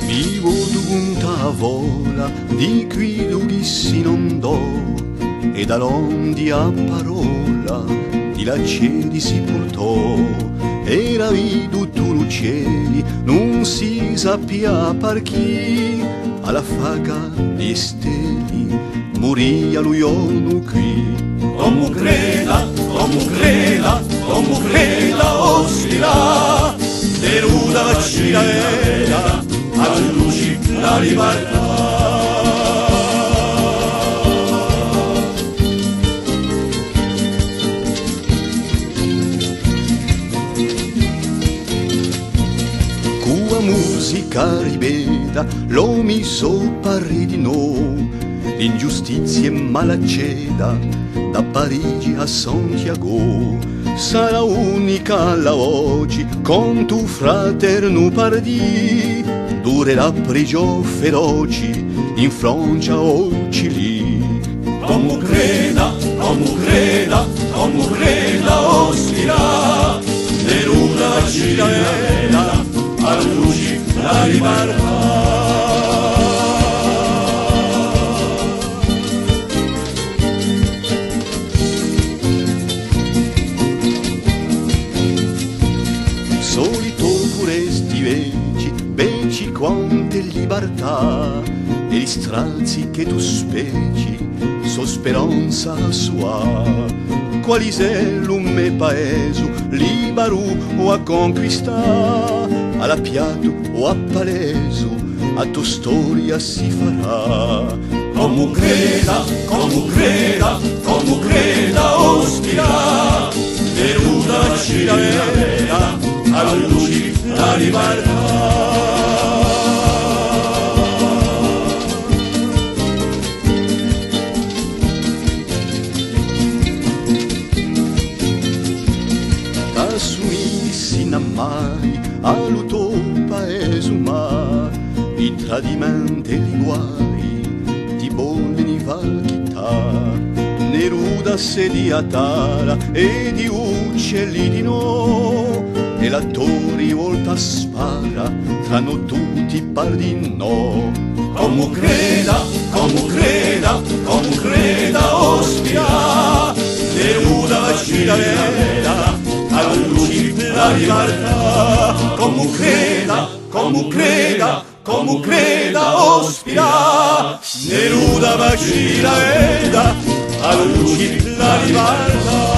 Vivo d'unta vola di qui lughissimo non do, e da londi a parola di la cieli si portò. Era veduto l'uccelli, non si sappia per chi, alla faga di steli moria lui onu qui. Como creda, ospira, Neruda vaccina era, a luci la libertà. Cua musica ribeda, lo mi so parri di no, l'ingiustizia e malaceda, da Parigi a Santiago. Sarà unica la oggi, con tu fraterno pardì, durerà prigione feroci, in Francia o Cili. Como creda, ospira, Neruda vaccina era, a luci la libertà. Solito pure sti veci quante libertà, e gli stralzi che tu speci, so speranza sua. Quali se l'umme paese, libero o a conquistà, alla piatto o a paleso, a tua storia si farà. Como creda, ospira, Neruda vaccina era, a luci la libertà. Mai all'uto paese ma i tradimenti e gli guai ti bollini valchità. Neruda sediatara e di uccelli di no, e l'attori volta spara, tranno tutti par di no. Como creda, ospira, Neruda vaccina era, a luci la libertà. Como creda, ospira, Neruda vaccina era, a luci la libertà.